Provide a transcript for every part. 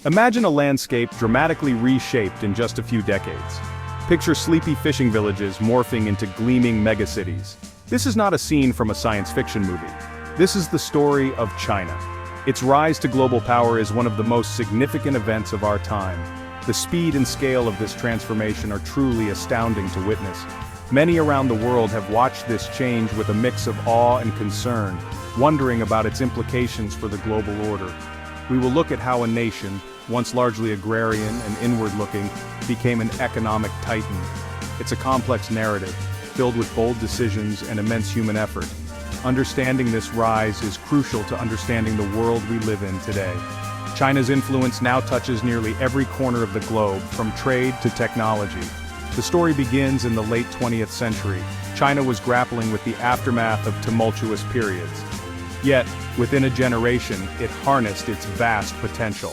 Imagine a landscape dramatically reshaped in just a few decades. Picture sleepy fishing villages morphing into gleaming megacities. This is not a scene from a science fiction movie. This is the story of China. Its rise to global power is one of the most significant events of our time. The speed and scale of this transformation are truly astounding to witness. Many around the world have watched this change with a mix of awe and concern, wondering about its implications for the global order. We will look at how a nation, once largely agrarian and inward-looking, became an economic titan. It's a complex narrative, filled with bold decisions and immense human effort. Understanding this rise is crucial to understanding the world we live in today. China's influence now touches nearly every corner of the globe, from trade to technology. The story begins in the late 20th century. China was grappling with the aftermath of tumultuous periods. Yet, within a generation, it harnessed its vast potential.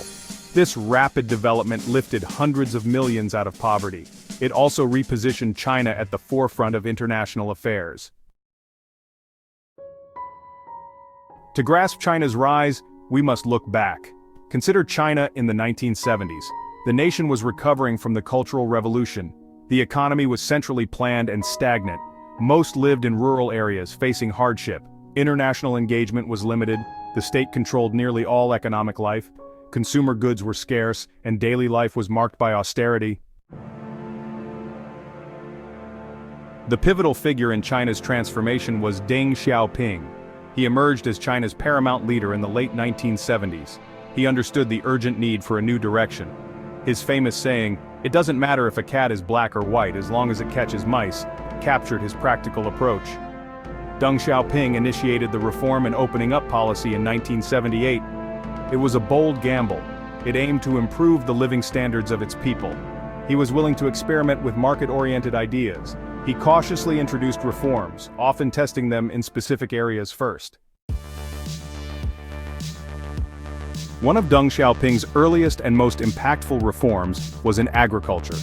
This rapid development lifted hundreds of millions out of poverty. It also repositioned China at the forefront of international affairs. To grasp China's rise, we must look back. Consider China in the 1970s. The nation was recovering from the Cultural Revolution. The economy was centrally planned and stagnant. Most lived in rural areas, facing hardship. International engagement was limited. The state controlled nearly all economic life. Consumer goods were scarce, and daily life was marked by austerity. The pivotal figure in China's transformation was Deng Xiaoping. He emerged as China's paramount leader in the late 1970s. He understood the urgent need for a new direction. His famous saying, "It doesn't matter if a cat is black or white as long as it catches mice," captured his practical approach. Deng Xiaoping initiated the Reform and Opening Up policy in 1978. It was a bold gamble. It aimed to improve the living standards of its people. He was willing to experiment with market-oriented ideas. He cautiously introduced reforms, often testing them in specific areas first. One of Deng Xiaoping's earliest and most impactful reforms was in agriculture.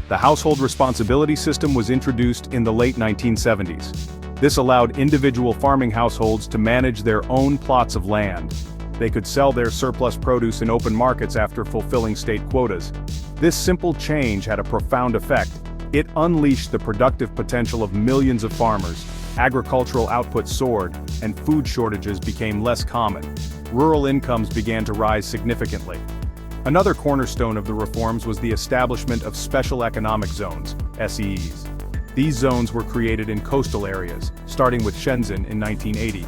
The household responsibility system was introduced in the late 1970s. This allowed individual farming households to manage their own plots of land. They could sell their surplus produce in open markets after fulfilling state quotas. This simple change had a profound effect. It unleashed the productive potential of millions of farmers. Agricultural output soared, and food shortages became less common. Rural incomes began to rise significantly. Another cornerstone of the reforms was the establishment of special economic zones, SEZs. These zones were created in coastal areas, starting with Shenzhen in 1980.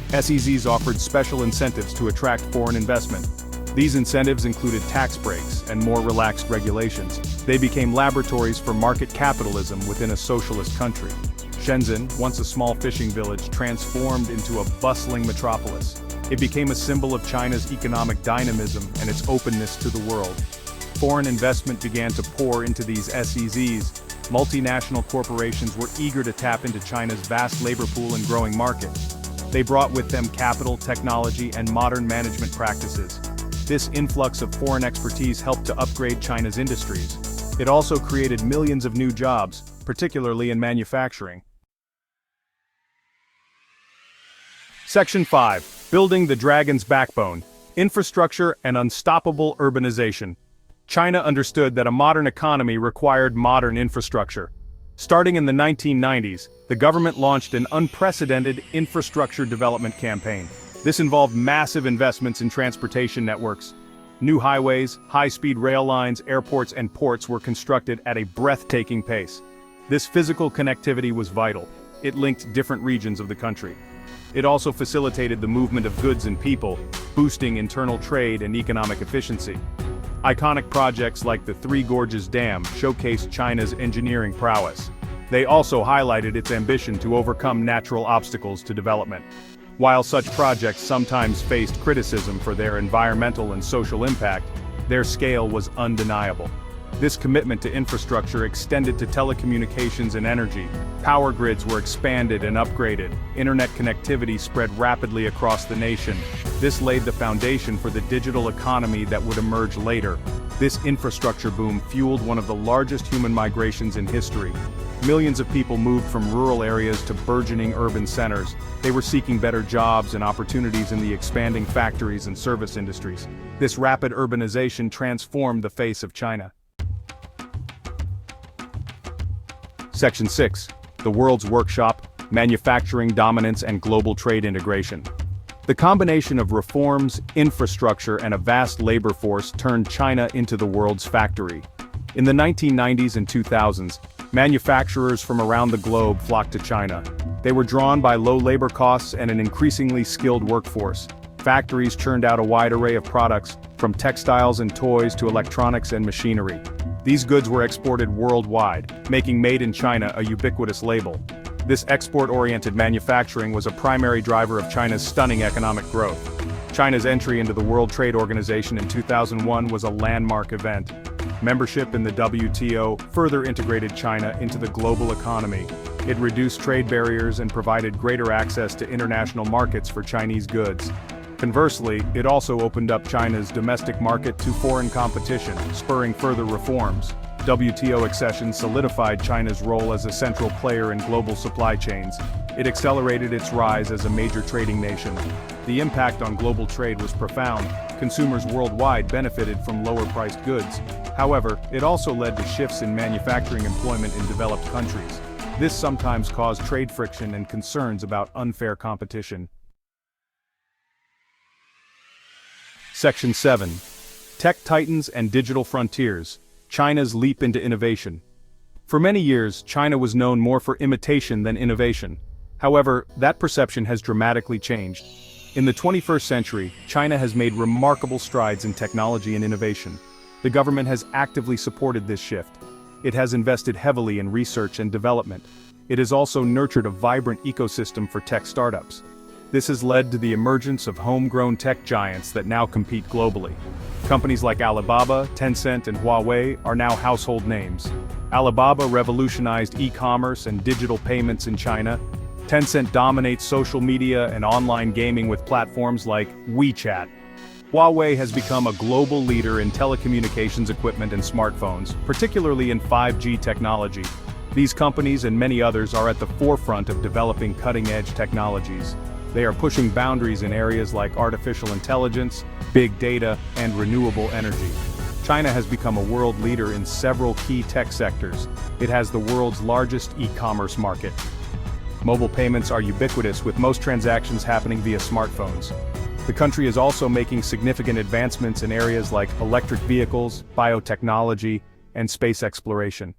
SEZs offered special incentives to attract foreign investment. These incentives included tax breaks and more relaxed regulations. They became laboratories for market capitalism within a socialist country. Shenzhen, once a small fishing village, transformed into a bustling metropolis. It became a symbol of China's economic dynamism and its openness to the world. Foreign investment began to pour into these SEZs. Multinational corporations were eager to tap into China's vast labor pool and growing market. They brought with them capital, technology, and modern management practices. This influx of foreign expertise helped to upgrade China's industries. It also created millions of new jobs, particularly in manufacturing. Section 5. Building the Dragon's Backbone: Infrastructure and Unstoppable Urbanization. China understood that a modern economy required modern infrastructure. Starting in the 1990s, the government launched an unprecedented infrastructure development campaign. This involved massive investments in transportation networks. New highways, high-speed rail lines, airports, and ports were constructed at a breathtaking pace. This physical connectivity was vital. It linked different regions of the country. It also facilitated the movement of goods and people, boosting internal trade and economic efficiency. Iconic projects like the Three Gorges Dam showcased China's engineering prowess. They also highlighted its ambition to overcome natural obstacles to development. While such projects sometimes faced criticism for their environmental and social impact, their scale was undeniable. This commitment to infrastructure extended to telecommunications and energy. Power grids were expanded and upgraded. Internet connectivity spread rapidly across the nation. This laid the foundation for the digital economy that would emerge later. This infrastructure boom fueled one of the largest human migrations in history. Millions of people moved from rural areas to burgeoning urban centers. They were seeking better jobs and opportunities in the expanding factories and service industries. This rapid urbanization transformed the face of China. Section 6. The World's Workshop, Manufacturing Dominance and Global Trade Integration. The combination of reforms, infrastructure, and a vast labor force turned China into the world's factory. In the 1990s and 2000s, manufacturers from around the globe flocked to China. They were drawn by low labor costs and an increasingly skilled workforce. Factories churned out a wide array of products, from textiles and toys to electronics and machinery. These goods were exported worldwide, making Made in China a ubiquitous label. This export-oriented manufacturing was a primary driver of China's stunning economic growth. China's entry into the World Trade Organization in 2001 was a landmark event. Membership in the WTO further integrated China into the global economy. It reduced trade barriers and provided greater access to international markets for Chinese goods. Conversely, it also opened up China's domestic market to foreign competition, spurring further reforms. WTO accession solidified China's role as a central player in global supply chains. It accelerated its rise as a major trading nation. The impact on global trade was profound. Consumers worldwide benefited from lower-priced goods. However, it also led to shifts in manufacturing employment in developed countries. This sometimes caused trade friction and concerns about unfair competition. Section 7. Tech Titans and Digital Frontiers, China's Leap into Innovation. For many years, China was known more for imitation than innovation. However, that perception has dramatically changed. In the 21st century, China has made remarkable strides in technology and innovation. The government has actively supported this shift. It has invested heavily in research and development. It has also nurtured a vibrant ecosystem for tech startups. This has led to the emergence of homegrown tech giants that now compete globally. Companies like Alibaba, Tencent, and Huawei are now household names. Alibaba revolutionized e-commerce and digital payments in China. Tencent dominates social media and online gaming with platforms like WeChat. Huawei has become a global leader in telecommunications equipment and smartphones, particularly in 5G technology. These companies and many others are at the forefront of developing cutting-edge technologies. They are pushing boundaries in areas like artificial intelligence, big data, and renewable energy. China has become a world leader in several key tech sectors. It has the world's largest e-commerce market. Mobile payments are ubiquitous, with most transactions happening via smartphones. The country is also making significant advancements in areas like electric vehicles, biotechnology, and space exploration.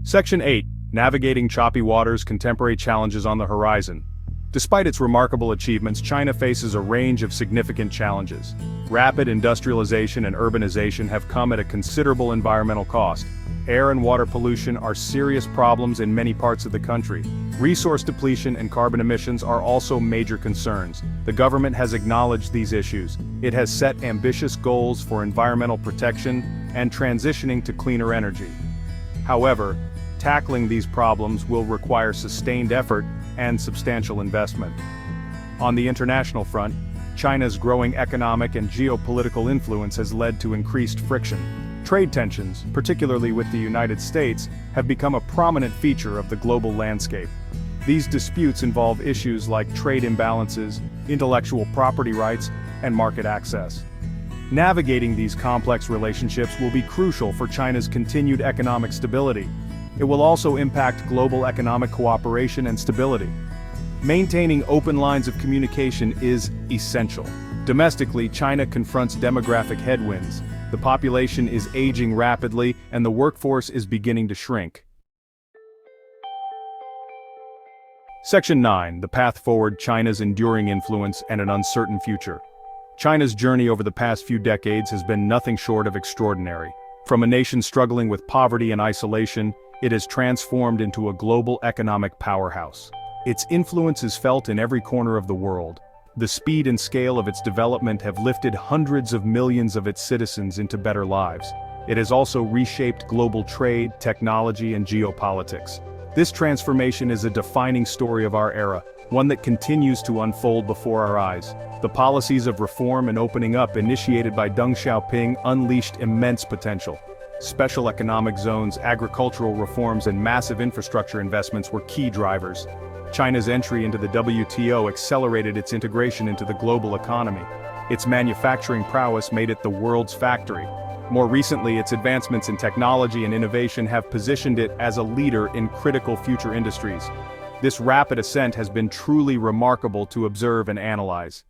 Section 8. Navigating choppy waters, contemporary challenges on the horizon. Despite its remarkable achievements, China faces a range of significant challenges. Rapid industrialization and urbanization have come at a considerable environmental cost. Air and water pollution are serious problems in many parts of the country. Resource depletion and carbon emissions are also major concerns. The government has acknowledged these issues. It has set ambitious goals for environmental protection and transitioning to cleaner energy. However, tackling these problems will require sustained effort and substantial investment. On the international front, China's growing economic and geopolitical influence has led to increased friction. Trade tensions, particularly with the United States, have become a prominent feature of the global landscape. These disputes involve issues like trade imbalances, intellectual property rights, and market access. Navigating these complex relationships will be crucial for China's continued economic stability. It will also impact global economic cooperation and stability. Maintaining open lines of communication is essential. Domestically, China confronts demographic headwinds. The population is aging rapidly, and the workforce is beginning to shrink. Section 9. The Path Forward, China's Enduring Influence and an Uncertain Future. China's journey over the past few decades has been nothing short of extraordinary. From a nation struggling with poverty and isolation, it has transformed into a global economic powerhouse. Its influence is felt in every corner of the world. The speed and scale of its development have lifted hundreds of millions of its citizens into better lives. It has also reshaped global trade, technology, and geopolitics. This transformation is a defining story of our era, one that continues to unfold before our eyes. The policies of reform and opening up initiated by Deng Xiaoping unleashed immense potential. Special economic zones, agricultural reforms, and massive infrastructure investments were key drivers. China's entry into the WTO accelerated its integration into the global economy. Its manufacturing prowess made it the world's factory. More recently, its advancements in technology and innovation have positioned it as a leader in critical future industries. This rapid ascent has been truly remarkable to observe and analyze.